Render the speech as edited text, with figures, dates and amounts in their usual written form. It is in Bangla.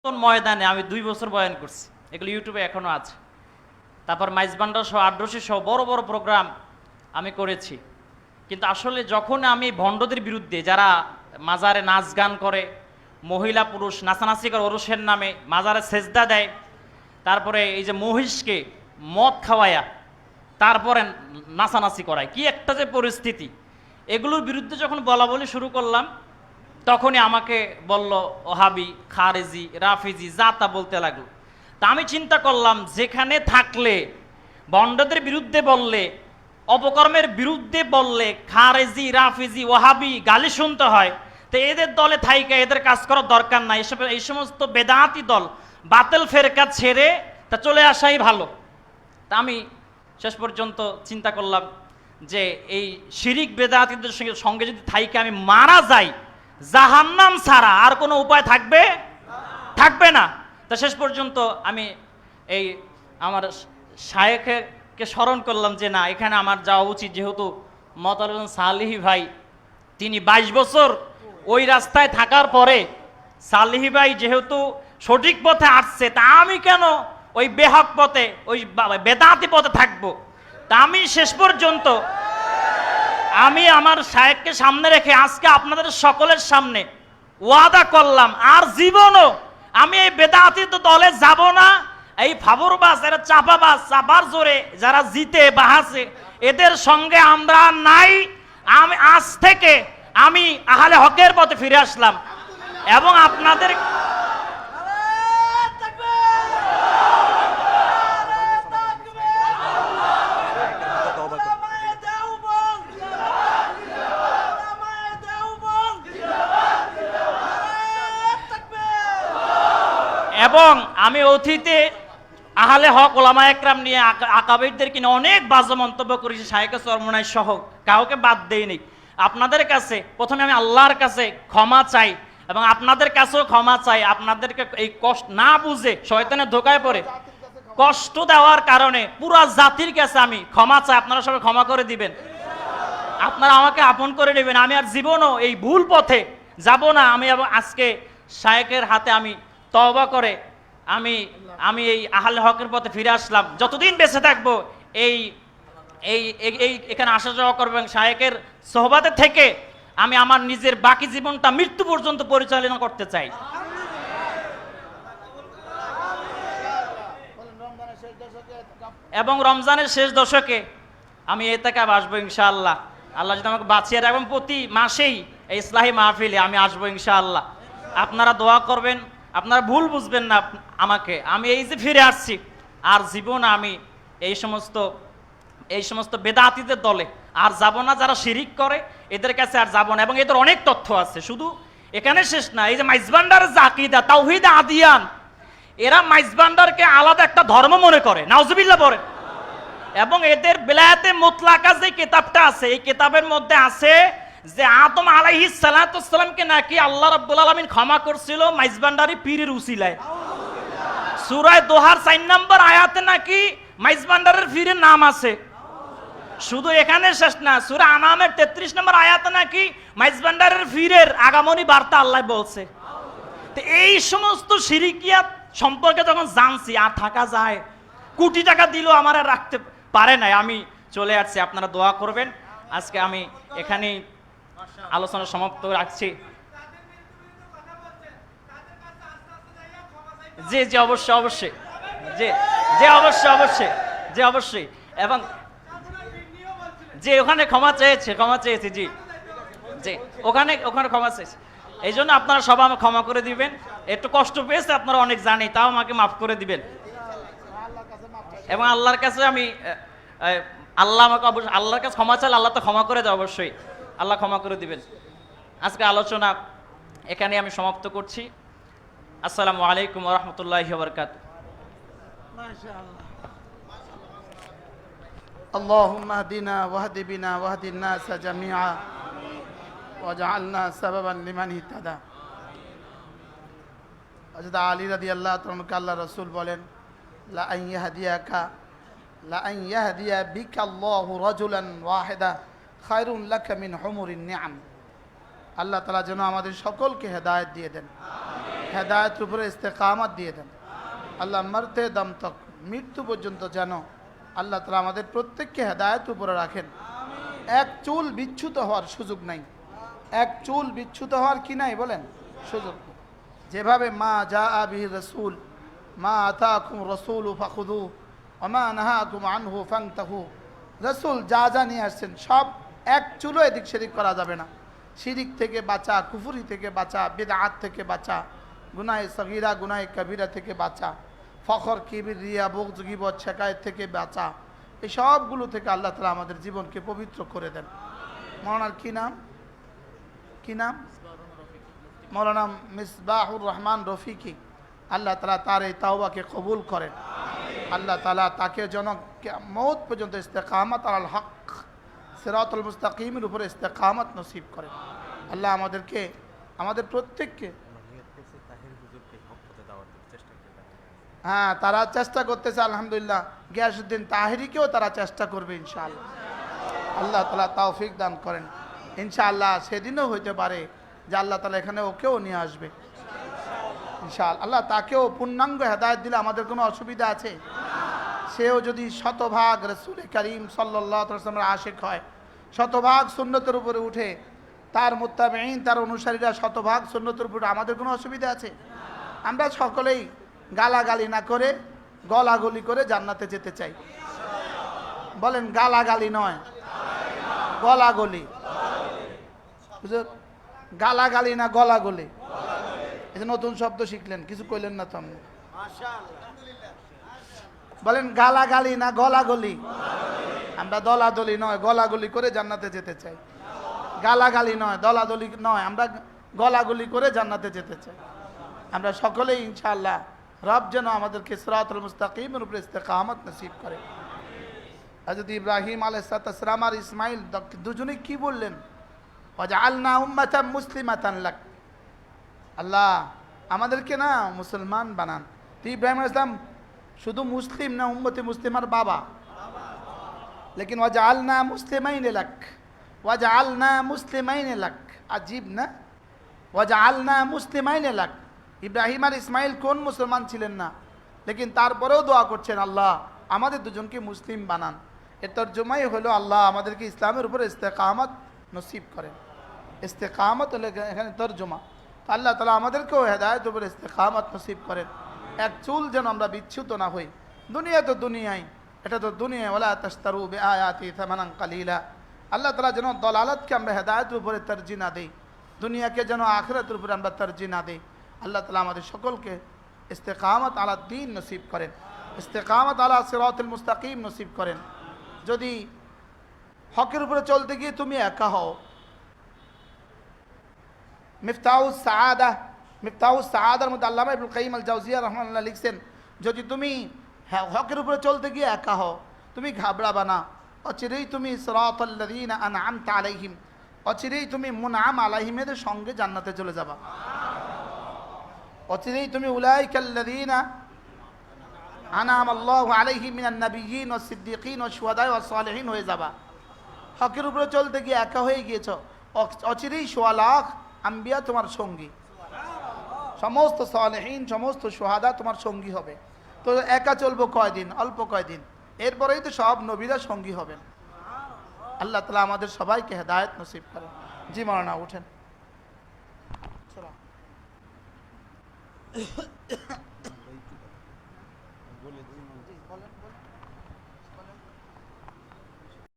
ময়দানে আমি 2 বছর বয়ান করছি, এগুলো ইউটিউবে এখনো আছে। তারপর মাইজবান্ডার সহ আড্রসি সহ বড় বড় প্রোগ্রাম আমি করেছি। কিন্তু আসলে যখন আমি ভণ্ডদের বিরুদ্ধে, যারা মাজারে নাচ গান করে, মহিলা পুরুষ নাচানাচি করে ওরসের নামে, মাজারে সেজদা দেয়, তারপরে এই যে মহিষকে মদ খাওয়ায়া তারপরে নাচানাচি করায়, কি একটা যে পরিস্থিতি, এগুলোর বিরুদ্ধে যখন বলা বলি শুরু করলাম, তখনই আমাকে বলল ওহাবি, খারেজি, রাফিজি, যা তা বলতে লাগলো। তা আমি চিন্তা করলাম, যেখানে থাকলে ভণ্ডদের বিরুদ্ধে বললে, অপকর্মের বিরুদ্ধে বললে খারেজি, রাফিজি, ওহাবি গালি শুনতে হয়, তো এদের দলে থাইকা এদের কাজ করার দরকার নাই। এই সমস্ত বেদাতি দল, বাতিল ফেরকা ছেড়ে তা চলে আসাই ভালো। তা আমি শেষ পর্যন্ত চিন্তা করলাম যে এই শিরিক বেদাতিদের সঙ্গে যদি থাইকে আমি মারা যাই, জাহান্নাম ছাড়া আর কোনো উপায় থাকবে না। তা শেষ পর্যন্ত আমি এই আমার শায়েখকে স্মরণ করলাম যে না, এখানে আমার যাওয়া উচিত, যেহেতু মতালুন সালিহি ভাই তিনি 22 বছর ওই রাস্তায় থাকার পরে, সালিহি ভাই যেহেতু সঠিক পথে আসছে, তা আমি কেন ওই বেহক পথে, ওই বেদাতি পথে থাকবো? তা আমি শেষ পর্যন্ত আমি আমার শায়েখকে সামনে রেখে আজকে আপনাদের সকলের সামনে ওয়াদা করলাম, আর জীবনও আমি এই বেদাতি দলে যাব না। এই ফাবরবাজ, এরা চাপাবাজ, চাপার জোরে যারা জিতে বাহাসে, এদের সঙ্গে আমরা নাই। আমি আজ থেকে আমি আহলে হকের পথে ফিরে আসলাম এবং আপনাদের এবং আমি অতীতে আহলে হক ওলামা একরাম নিয়ে, আকাবিরদের কিনে অনেক বাজে মন্তব্য করেছি, শায়েখে চরমনাই সহ কাউকে বাদ দেইনি। আপনাদের কাছে প্রথমে আমি আল্লাহর কাছে ক্ষমা চাই এবং আপনাদের কাছেও ক্ষমা চাই। আপনাদেরকে এই কষ্ট না বুঝে শয়তানের ধোকায় পড়ে কষ্ট দেওয়ার কারণে পুরা জাতির কাছে আমি ক্ষমা চাই। আপনারা সবাই ক্ষমা করে দিবেন, আপনারা আমাকে আপন করে নেবেন। আমি আর জীবনও এই ভুল পথে যাব না। আমি এবং আজকে শায়েখের হাতে আমি তওবা করে আমি এই আহলে হকের পথে ফিরে আসলাম। যতদিন বেঁচে থাকবো এই এই এই এখানে আসা যাওয়া করবো এবং শায়েখের সোহবাতে থেকে আমি আমার নিজের বাকি জীবনটা মৃত্যু পর্যন্ত পরিচালনা করতে চাই। এবং রমজানের শেষ দশকে আমি এতেকাব আসবো ইনশাআল্লাহ। আল্লাহ যদি আমাকে বাঁচিয়ে রাখবেন, প্রতি মাসেই এই ইসলাহি মাহফিলে আমি আসবো ইনশাআল্লাহ। আপনারা দোয়া করবেন, আপনারা ভুল বুঝবেন না আমাকে। আমি এই যে ফিরে আসছি, আর জীবন আমি এই সমস্ত বেদাতিদের দলে আর যাব না। যারা শিরিক করে এদের কাছে আর যাব না। এবং এদের অনেক তথ্য আছে, শুধু এখানে শেষ না। এই যে মাইজবান্ডার যে আকীদা তাওহীদ আদিয়ান, এরা মাইজবান্ডারকে আলাদা একটা ধর্ম মনে করে, নাউজুবিল্লাহ পড়ে। এবং এদের বেলায়েতে মুতলাকা যে কিতাবটা আছে, এই কিতাবের মধ্যে আছে যে আদম আলাইহিস সালাতুস সালামকে নাকি আল্লাহ রাব্বুল আলামিন ক্ষমা করছিল মাইজবান্ডারি পীরের উসিলায়। সূরা দোহার 4 নম্বর আয়াতে নাকি মাইজবান্ডারের পীরের নাম আছে। শুধু এখানে শেষ না, সূরা আনামের 33 নম্বর আয়াতে নাকি মাইজবান্ডারের পীরের আগামনী বার্তা আল্লাহ বলছে। তো এই সমস্ত শিরকিয়াত সম্পর্কে যখন জানছি, আর থাকা যায়, কোটি টাকা দিলেও আমার আর রাখতে পারে নাই। আমি চলে আসছি, আপনারা দোয়া করবেন। আজকে আমি এখানেই আলোচনা সমাপ্ত রাখছি। জি জি অবশ্যই অবশ্যই, জি জি অবশ্যই অবশ্যই। এবং যে ওখানে ক্ষমা চেয়েছে জি জি, ওখানে ক্ষমা চেয়েছে। এই জন্য আপনারা সবাই আমাকে ক্ষমা করে দিবেন। একটু কষ্ট পেয়েছে আপনারা অনেক, জানি, তাও আমাকে মাফ করে দিবেন। এবং আল্লাহর কাছে আমি আল্লাহ আমাকে অবশ্যই, আল্লাহর কাছে ক্ষমা চাইলে আল্লাহ তো ক্ষমা করে দেয়, অবশ্যই আল্লাহ ক্ষমা করে দিবেন। আজকে আলোচনা এখানে আমি সমাপ্ত করছি। আসসালামু আলাইকুম ওয়া রাহমাতুল্লাহি ওয়া বারাকাতুহু। মাশাআল্লাহ। আল্লাহুম্মা হদিনা ওয়াহদি বিনা ওয়াহদিন নাস জামিআ ওয়াজআলনা সাবাবান লিমান ইহতাদা। হযরত আলী রাদিয়াল্লাহু তাআলা আল্লাহ রাসূল বলেন, লা আন ইয়াহদিয়া বিকা আল্লাহু রাজুলান ওয়াহিদা খায়রুন লাকা মিন হুমুরিন নিআম। আল্লাহ তাআলা যেন আমাদের সকলকে হেদায়েত দিয়ে দেন। হেদায়েতের উপরে ইস্তেকামত দিয়ে দেন। আল্লাহ মরতে দম তক, মৃত্যু পর্যন্ত যেন আল্লাহ তাআলা আমাদের প্রত্যেককে হেদায়েতের উপরে রাখেন। এক চুল বিচ্যুত হওয়ার সুযোগ নাই, এক চুল বিচ্যুত হওয়ার কি নাই বলেন, সুযোগ নেই। যেভাবে মা যা বিহি রসুল, মা আতাকুম রসুল ফাখুদু ওমা নাহাকুম আনহু ফান্তাহু, রসুল যা যা নিয়ে আসছেন সব এক চুলও এদিক সেদিক করা যাবে না। শিরিক থেকে বাঁচা, কুফুরি থেকে বাঁচা, বিদআত থেকে বাঁচা, গুনাহে সগীরা গুনাহে কবিরা থেকে বাঁচা, ফখর কিবির রিয়া বুগজ গীবত শেকায়েত থেকে বাঁচা, এই সবগুলো থেকে আল্লাহ তাআলা আমাদের জীবনকে পবিত্র করে দেন। মৌলানার কি নাম, কি নাম? মৌলানা মিসবাহুর রহমান রফিকি। আল্লাহ তাআলা তার এই তাওবাকে কবুল করেন। আল্লাহ তাআলা তাকে যেন মওত পর্যন্ত ইস্তেকামত আলাল হক, সিরাতুল মুস্তাকিমের উপরে ইস্তেকামত নসিব করেন। আল্লাহ আমাদেরকে, আমাদের প্রত্যেককে, হ্যাঁ তারা চেষ্টা করতেছে আলহামদুলিল্লাহ, গিয়াসউদ্দিন তাহেরিকেও তারা চেষ্টা করবে ইনশাআল্লাহ। আল্লাহ তাআলা তৌফিক দান করেন। ইনশাআল্লাহ সেদিনও হইতে পারে যে আল্লাহ তাআলা এখানে ওকেও নিয়ে আসবে ইনশাআল্লাহ। আল্লাহ তাকেও পূর্ণাঙ্গ হেদায়েত দিলে আমাদের কোনো অসুবিধা আছে? সেও যদি শতভাগ রাসূল করিম সাল্লাল্লাহু আলাইহি ওয়াসাল্লামের আশিক হয়, শতভাগ সুন্নতের উপরে উঠে, তার মুত্তাবিঈন তার অনুসারীরা শতভাগ সুন্নতের উপরে, আমাদের কোনো অসুবিধা আছে? আমরা সকলেই গালাগালি না করে গলাগলি করে জান্নাতে যেতে চাই। বলেন গালাগালি নয়, গলাগলি। বুঝলেন? গালাগালি না গলাগলি। এই যে নতুন শব্দ শিখলেন, কিছু কইলেন না তো আপনি। বলেন গালাগালি না গলাগলি। আমরা দলাদলি নয়, গলাগলি করে জান্নাতে যেতে চাই। গালাগালি নয়, দলাদলি নয়, আমরা গলাগলি করে জান্নাতে যেতে চাই। আমরা সকলেই ইনশাআল্লাহ রব যেন আমাদেরকে সিরাতুল মুস্তাকিমের উপরে ইস্তেকামত নসিব করে। হযরত ইব্রাহিম আলাইহিস সালাম আর ইসমাইল দুজনেই কি বললেন? ওয়াজআলনা উম্মাতাম মুসলিমাতান লাক, আল্লাহ আমাদেরকে না মুসলমান বানান। তো ইব্রাহিম আলাইহিস সালাম শুধু মুসলিম না, উম্মতে মুসলিমার বাবা। লেকিন ওয়াজআলনা মুসলিমাইন লাক, ওয়াজআলনা মুসলিমাইন লাক, আজীব না? ওয়াজআলনা মুসলিমাইন লাক। ইব্রাহিম আর ইসমাইল কোন মুসলমান ছিলেন না, লেকিন তারপরেও দোয়া করছেন আল্লাহ আমাদের দুজনকে মুসলিম বানান। এর তর্জমাই হলো আল্লাহ আমাদেরকে ইসলামের উপরে ইস্তেকামত নসিব করেন। ইস্তেকামত হলো এখানে তর্জমা। তো আল্লাহ তাআলা আমাদেরকেও হেদায়েতের উপরে ইস্তেকামত নসিব করেন। এক চুল যেন আমরা বিচ্যুত না হই। দুনিয়া তো দুনিয়ায়, এটা তো দুনিয়া, ওয়ালা তাশতারু বিআয়াতি থামানান কালিলা। আল্লাহ তাআলা যেন দলালতকে আমরা হেদায়েতের উপরে তরজিহ না দেই, দুনিয়াকে যেন আখিরাতের উপরে আমরা তরজিহ না দেই। আল্লাহ তাআলা আমাদের সকলকে ইস্তেকামত আলা দ্বীন নসিব করেন, ইস্তেকামত আলা সিরাতুল মুস্তাকিম নসিব করেন। যদি হকের উপরে চলতে গিয়ে তুমি একা হও, মিফতাহুস সাআদা, মিফতাহুস সাআদার মধ্যে আল্লামা ইবনুল কাইয়িম আল জাওজিয়া রাহমাতুল্লাহ লিখছেন, যদি তুমি হকের উপরে চলতে গিয়ে একা হও, তুমি ঘাবড়াবা না। অচিরেই তুমি সিরাতাল্লাযীনা আনআমতা আলাইহিম, অচিরেই তুমি মুনআম আলাইহিমের সঙ্গে জান্নাতে চলে যাবা। অচিরেই তুমি উলাইকাল্লাযীনা আনআমাল্লাহু আলাইহিম মিনান নাবিয়্যিন ওয়াস সিদ্দীকিন ওয়াস শুহাদা ওয়াস সালিহিন হয়ে যাবা। হকের উপরে চলতে গিয়ে একা হয়ে গিয়েছো, অচিরেই 1.5 লাখ আম্বিয়া তোমার সঙ্গী, সমস্ত সালেহীন সমস্ত শুহাদা তোমার সঙ্গী হবে। তো একা চলবো কয়দিন, অল্প কয়দিন, এরপরেই তো সব নবীরা সঙ্গী হবেন। আল্লাহ তাআলা আমাদের সবাইকে হেদায়েত নসিব করেন। জি মাওলানা উঠেন।